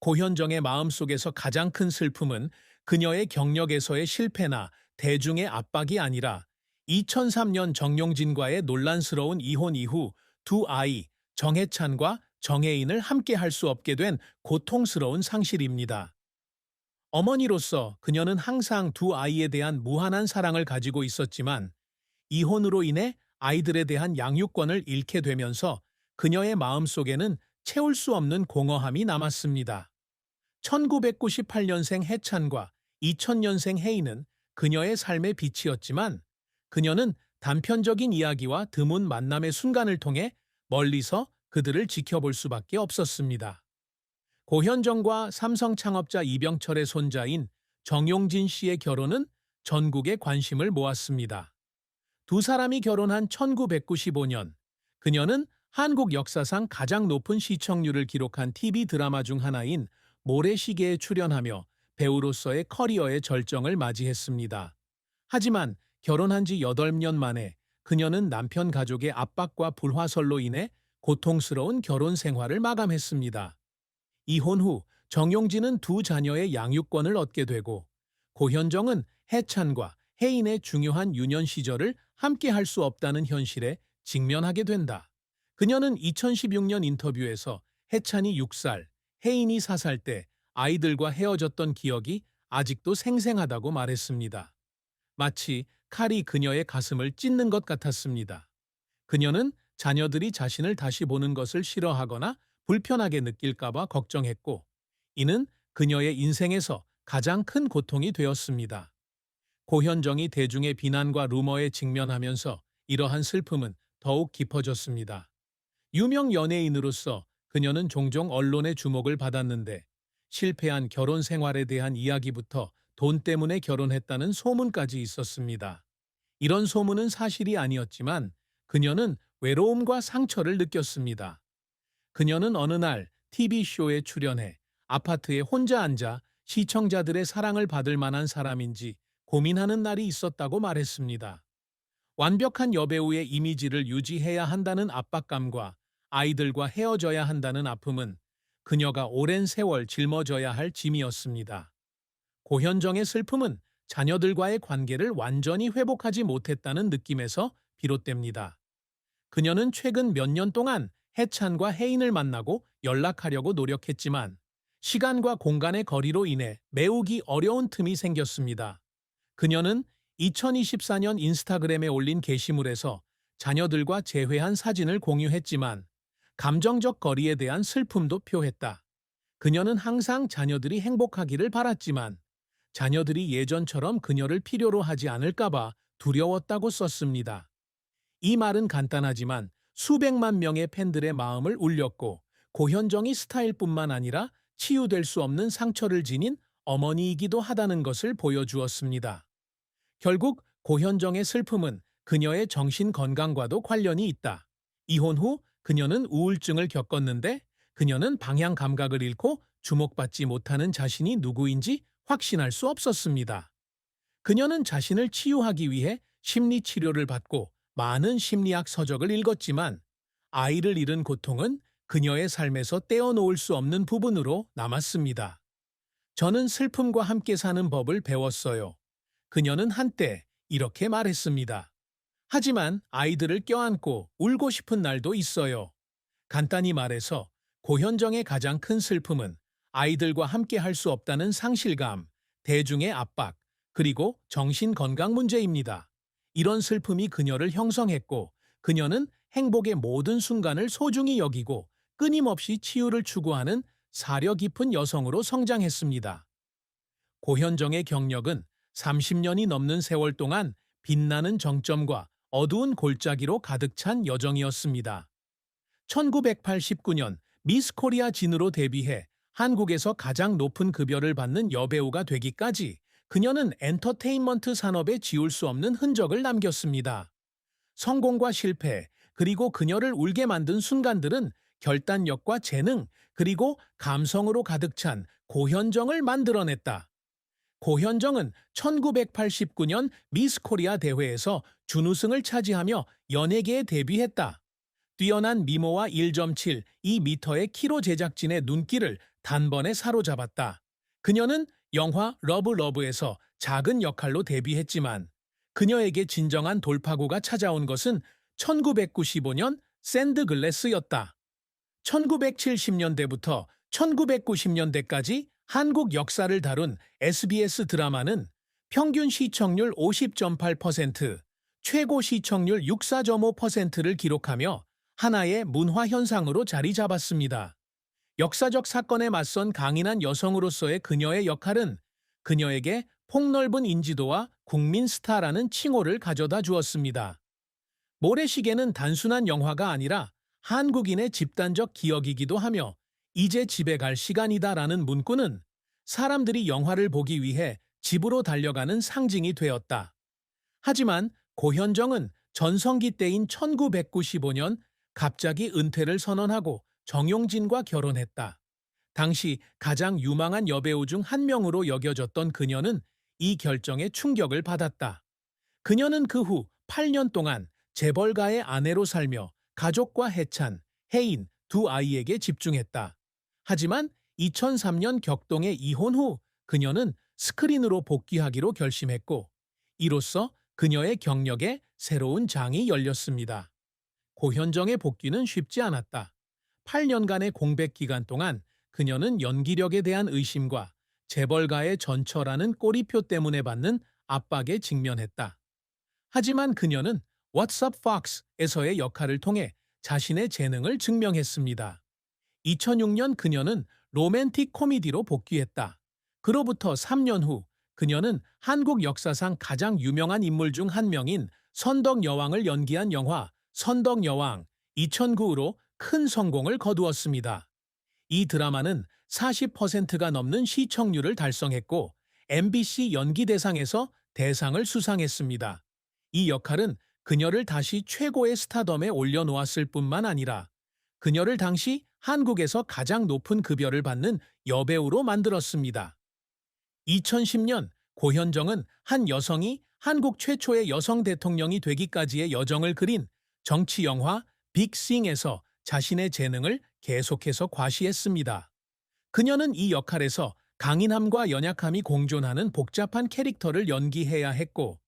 고현정의 마음속에서 가장 큰 슬픔은 그녀의 경력에서의 실패나 대중의 압박이 아니라 2003년 정용진과의 논란스러운 이혼 이후 두 아이, 정혜찬과 정혜인을 함께 할 수 없게 된 고통스러운 상실입니다. 어머니로서 그녀는 항상 두 아이에 대한 무한한 사랑을 가지고 있었지만 이혼으로 인해 아이들에 대한 양육권을 잃게 되면서 그녀의 마음속에는 채울 수 없는 공허함이 남았습니다. 1998년생 해찬과 2000년생 혜인은 그녀의 삶의 빛이었지만 그녀는 단편적인 이야기와 드문 만남의 순간을 통해 멀리서 그들을 지켜볼 수밖에 없었습니다. 고현정과 삼성 창업자 이병철의 손자인 정용진 씨의 결혼은 전국의 관심을 모았습니다. 두 사람이 결혼한 1995년, 그녀는 한국 역사상 가장 높은 시청률을 기록한 TV 드라마 중 하나인 모래시계에 출연하며 배우로서의 커리어의 절정을 맞이했습니다. 하지만 결혼한 지 8년 만에 그녀는 남편 가족의 압박과 불화설로 인해 고통스러운 결혼 생활을 마감했습니다. 이혼 후 정용진은 두 자녀의 양육권을 얻게 되고 고현정은 해찬과 혜인의 중요한 유년 시절을 함께 할 수 없다는 현실에 직면하게 된다. 그녀는 2016년 인터뷰에서 해찬이 6살, 혜인이 4살 때 아이들과 헤어졌던 기억이 아직도 생생하다고 말했습니다. 마치 칼이 그녀의 가슴을 찢는 것 같았습니다. 그녀는 자녀들이 자신을 다시 보는 것을 싫어하거나 불편하게 느낄까봐 걱정했고, 이는 그녀의 인생에서 가장 큰 고통이 되었습니다. 고현정이 대중의 비난과 루머에 직면하면서 이러한 슬픔은 더욱 깊어졌습니다. 유명 연예인으로서 그녀는 종종 언론의 주목을 받았는데 실패한 결혼 생활에 대한 이야기부터 돈 때문에 결혼했다는 소문까지 있었습니다. 이런 소문은 사실이 아니었지만 그녀는 외로움과 상처를 느꼈습니다. 그녀는 어느 날 TV쇼에 출연해 아파트에 혼자 앉아 시청자들의 사랑을 받을 만한 사람인지 고민하는 날이 있었다고 말했습니다. 완벽한 여배우의 이미지를 유지해야 한다는 압박감과 아이들과 헤어져야 한다는 아픔은 그녀가 오랜 세월 짊어져야 할 짐이었습니다. 고현정의 슬픔은 자녀들과의 관계를 완전히 회복하지 못했다는 느낌에서 비롯됩니다. 그녀는 최근 몇 년 동안 해찬과 혜인을 만나고 연락하려고 노력했지만 시간과 공간의 거리로 인해 메우기 어려운 틈이 생겼습니다. 그녀는 2024년 인스타그램에 올린 게시물에서 자녀들과 재회한 사진을 공유했지만 감정적 거리에 대한 슬픔도 표했다. 그녀는 항상 자녀들이 행복하기를 바랐지만 자녀들이 예전처럼 그녀를 필요로 하지 않을까봐 두려웠다고 썼습니다. 이 말은 간단하지만 수백만 명의 팬들의 마음을 울렸고 고현정이 스타일뿐만 아니라 치유될 수 없는 상처를 지닌 어머니이기도 하다는 것을 보여주었습니다. 결국 고현정의 슬픔은 그녀의 정신 건강과도 관련이 있다. 이혼 후 그녀는 우울증을 겪었는데 그녀는 방향 감각을 잃고 주목받지 못하는 자신이 누구인지 확신할 수 없었습니다. 그녀는 자신을 치유하기 위해 심리 치료를 받고 많은 심리학 서적을 읽었지만 아이를 잃은 고통은 그녀의 삶에서 떼어놓을 수 없는 부분으로 남았습니다. 저는 슬픔과 함께 사는 법을 배웠어요. 그녀는 한때 이렇게 말했습니다. 하지만 아이들을 껴안고 울고 싶은 날도 있어요. 간단히 말해서 고현정의 가장 큰 슬픔은 아이들과 함께 할 수 없다는 상실감, 대중의 압박, 그리고 정신건강 문제입니다. 이런 슬픔이 그녀를 형성했고 그녀는 행복의 모든 순간을 소중히 여기고 끊임없이 치유를 추구하는 사려 깊은 여성으로 성장했습니다. 고현정의 경력은 30년이 넘는 세월 동안 빛나는 정점과 어두운 골짜기로 가득 찬 여정이었습니다. 1989년 미스 코리아 진으로 데뷔해 한국에서 가장 높은 급여를 받는 여배우가 되기까지 그녀는 엔터테인먼트 산업에 지울 수 없는 흔적을 남겼습니다. 성공과 실패, 그리고 그녀를 울게 만든 순간들은 결단력과 재능, 그리고 감성으로 가득 찬 고현정을 만들어냈다. 고현정은 1989년 미스 코리아 대회에서 준우승을 차지하며 연예계에 데뷔했다. 뛰어난 미모와 1.72m의 키로 제작진의 눈길을 단번에 사로잡았다. 그녀는 영화 러브에서 작은 역할로 데뷔했지만 그녀에게 진정한 돌파구가 찾아온 것은 1995년 샌드글래스였다. 1970년대부터 1990년대까지 한국 역사를 다룬 SBS 드라마는 평균 시청률 50.8%, 최고 시청률 64.5%를 기록하며 하나의 문화 현상으로 자리 잡았습니다. 역사적 사건에 맞선 강인한 여성으로서의 그녀의 역할은 그녀에게 폭넓은 인지도와 국민 스타라는 칭호를 가져다 주었습니다. 모래시계는 단순한 영화가 아니라 한국인의 집단적 기억이기도 하며 이제 집에 갈 시간이다라는 문구는 사람들이 영화를 보기 위해 집으로 달려가는 상징이 되었다. 하지만 고현정은 전성기 때인 1995년 갑자기 은퇴를 선언하고 정용진과 결혼했다. 당시 가장 유망한 여배우 중 한 명으로 여겨졌던 그녀는 이 결정에 충격을 받았다. 그녀는 그 후 8년 동안 재벌가의 아내로 살며 가족과 해찬, 혜인 두 아이에게 집중했다. 하지만 2003년 격동의 이혼 후 그녀는 스크린으로 복귀하기로 결심했고 이로써 그녀의 경력에 새로운 장이 열렸습니다. 고현정의 복귀는 쉽지 않았다. 8년간의 공백 기간 동안 그녀는 연기력에 대한 의심과 재벌가의 전처라는 꼬리표 때문에 받는 압박에 직면했다. 하지만 그녀는 What's Up Fox에서의 역할을 통해 자신의 재능을 증명했습니다. 2006년 그녀는 로맨틱 코미디로 복귀했다. 그로부터 3년 후 그녀는 한국 역사상 가장 유명한 인물 중 한 명인 선덕여왕을 연기한 영화 선덕여왕 2009로 큰 성공을 거두었습니다. 이 드라마는 40%가 넘는 시청률을 달성했고 MBC 연기대상에서 대상을 수상했습니다. 이 역할은 그녀를 다시 최고의 스타덤에 올려놓았을 뿐만 아니라 그녀를 당시 한국에서 가장 높은 급여를 받는 여배우로 만들었습니다. 2010년 고현정은 한 여성이 한국 최초의 여성 대통령이 되기까지의 여정을 그린 정치 영화 빅싱에서 자신의 재능을 계속해서 과시했습니다. 그녀는 이 역할에서 강인함과 연약함이 공존하는 복잡한 캐릭터를 연기해야 했고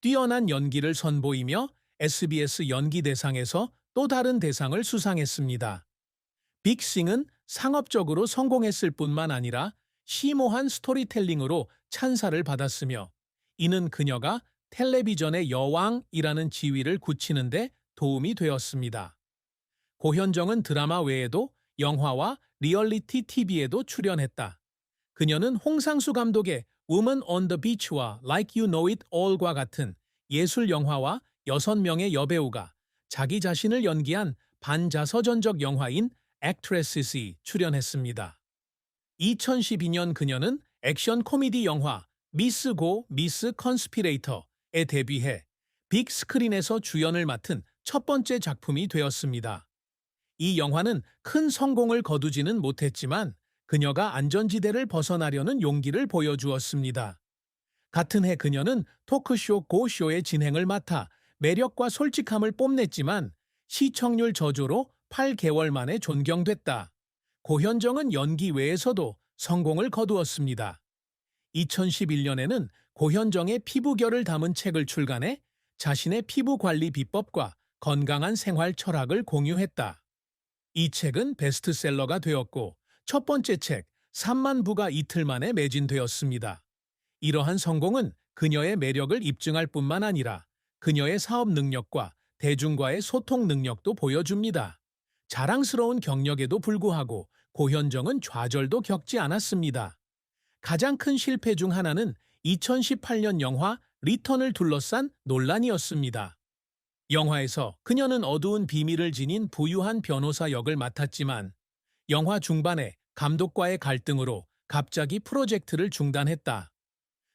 뛰어난 연기를 선보이며 SBS 연기대상에서 또 다른 대상을 수상했습니다. 빅싱은 상업적으로 성공했을 뿐만 아니라 심오한 스토리텔링으로 찬사를 받았으며 이는 그녀가 텔레비전의 여왕이라는 지위를 굳히는 데 도움이 되었습니다. 고현정은 드라마 외에도 영화와 리얼리티 TV에도 출연했다. 그녀는 홍상수 감독의 Woman on the Beach와 Like You Know It All과 같은 예술 영화와 6명의 여배우가 자기 자신을 연기한 반자서전적 영화인 Actresses에 출연했습니다. 2012년 그녀는 액션 코미디 영화 미스 고 미스 컨스피레이터에 데뷔해 빅스크린에서 주연을 맡은 첫 번째 작품이 되었습니다. 이 영화는 큰 성공을 거두지는 못했지만 그녀가 안전지대를 벗어나려는 용기를 보여주었습니다. 같은 해 그녀는 토크쇼 고쇼의 진행을 맡아 매력과 솔직함을 뽐냈지만 시청률 저조로 8개월 만에 존경됐다. 고현정은 연기 외에서도 성공을 거두었습니다. 2011년에는 고현정의 피부결을 담은 책을 출간해 자신의 피부 관리 비법과 건강한 생활 철학을 공유했다. 이 책은 베스트셀러가 되었고 첫 번째 책 3만 부가 이틀 만에 매진되었습니다. 이러한 성공은 그녀의 매력을 입증할 뿐만 아니라 그녀의 사업 능력과 대중과의 소통 능력도 보여줍니다. 자랑스러운 경력에도 불구하고 고현정은 좌절도 겪지 않았습니다. 가장 큰 실패 중 하나는 2018년 영화 리턴을 둘러싼 논란이었습니다. 영화에서 그녀는 어두운 비밀을 지닌 부유한 변호사 역을 맡았지만 영화 중반에 감독과의 갈등으로 갑자기 프로젝트를 중단했다.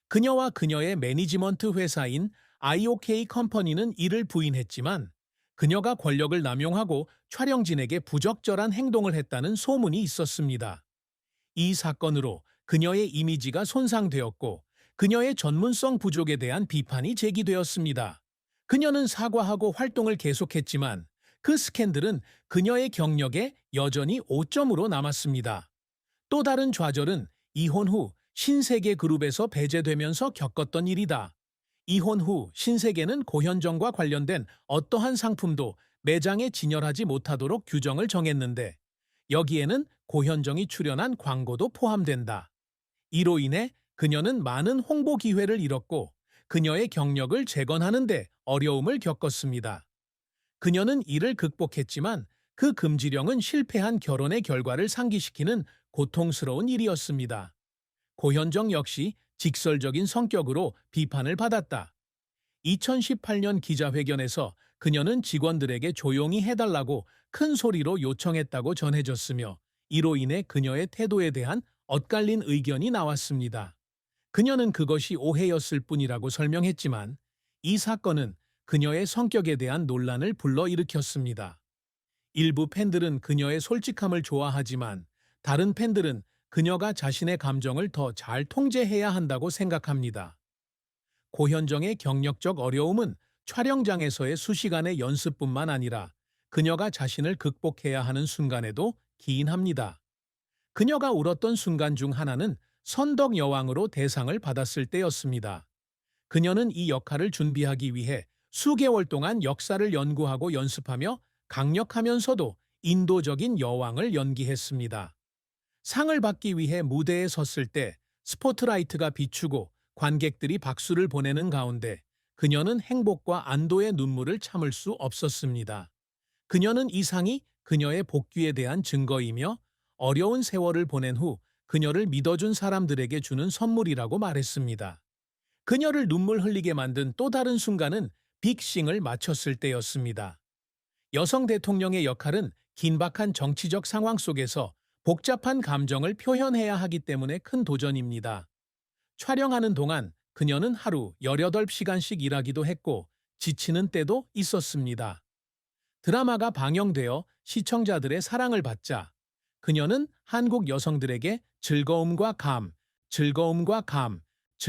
그녀와 그녀의 매니지먼트 회사인 IOK 컴퍼니는 이를 부인했지만 그녀가 권력을 남용하고 촬영진에게 부적절한 행동을 했다는 소문이 있었습니다. 이 사건으로 그녀의 이미지가 손상되었고 그녀의 전문성 부족에 대한 비판이 제기되었습니다. 그녀는 사과하고 활동을 계속했지만 그 스캔들은 그녀의 경력에 여전히 오점으로 남았습니다. 또 다른 좌절은 이혼 후 신세계 그룹에서 배제되면서 겪었던 일이다. 이혼 후 신세계는 고현정과 관련된 어떠한 상품도 매장에 진열하지 못하도록 규정을 정했는데 여기에는 고현정이 출연한 광고도 포함된다. 이로 인해 그녀는 많은 홍보 기회를 잃었고 그녀의 경력을 재건하는 데 어려움을 겪었습니다. 그녀는 이를 극복했지만 그 금지령은 실패한 결혼의 결과를 상기시키는 고통스러운 일이었습니다. 고현정 역시 직설적인 성격으로 비판을 받았다. 2018년 기자회견에서 그녀는 직원들에게 조용히 해달라고 큰 소리로 요청했다고 전해졌으며 이로 인해 그녀의 태도에 대한 엇갈린 의견이 나왔습니다. 그녀는 그것이 오해였을 뿐이라고 설명했지만 이 사건은 그녀의 성격에 대한 논란을 불러일으켰습니다. 일부 팬들은 그녀의 솔직함을 좋아하지만 다른 팬들은 그녀가 자신의 감정을 더 잘 통제해야 한다고 생각합니다. 고현정의 경력적 어려움은 촬영장에서의 수시간의 연습뿐만 아니라 그녀가 자신을 극복해야 하는 순간에도 기인합니다. 그녀가 울었던 순간 중 하나는 선덕 여왕으로 대상을 받았을 때였습니다. 그녀는 이 역할을 준비하기 위해 수개월 동안 역사를 연구하고 연습하며 강력하면서도 인도적인 여왕을 연기했습니다. 상을 받기 위해 무대에 섰을 때 스포트라이트가 비추고 관객들이 박수를 보내는 가운데 그녀는 행복과 안도의 눈물을 참을 수 없었습니다. 그녀는 이 상이 그녀의 복귀에 대한 증거이며 어려운 세월을 보낸 후 그녀를 믿어준 사람들에게 주는 선물이라고 말했습니다. 그녀를 눈물 흘리게 만든 또 다른 순간은 빅싱을 마쳤을 때였습니다. 여성 대통령의 역할은 긴박한 정치적 상황 속에서 복잡한 감정을 표현해야 하기 때문에 큰 도전입니다. 촬영하는 동안 그녀는 하루 18시간씩 일하기도 했고 지치는 때도 있었습니다. 드라마가 방영되어 시청자들의 사랑을 받자 그녀는 한국 여성들에게 즐거움과 감,